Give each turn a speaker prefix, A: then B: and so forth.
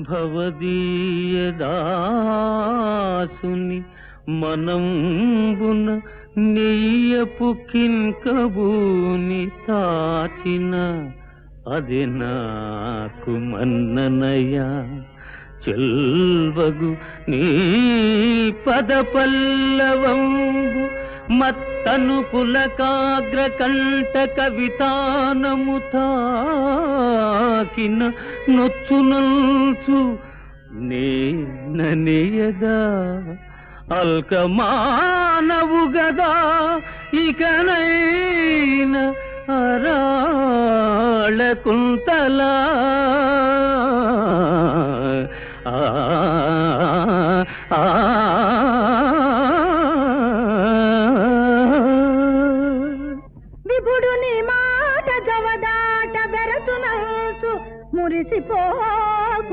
A: భవదీయ దాసుని మనంబున నెయ్యపు కింకబూని తాచిన అది నాకు మన్ననయ చెల్వగు నీ పద పల్లవంబు మత్తను పులకాగ్ర కంట కవితానము తాకిన నొచ్చునల్చు నేననేయదా అల్కమానవు గదా ఇకనైన అరాళ కుంతలా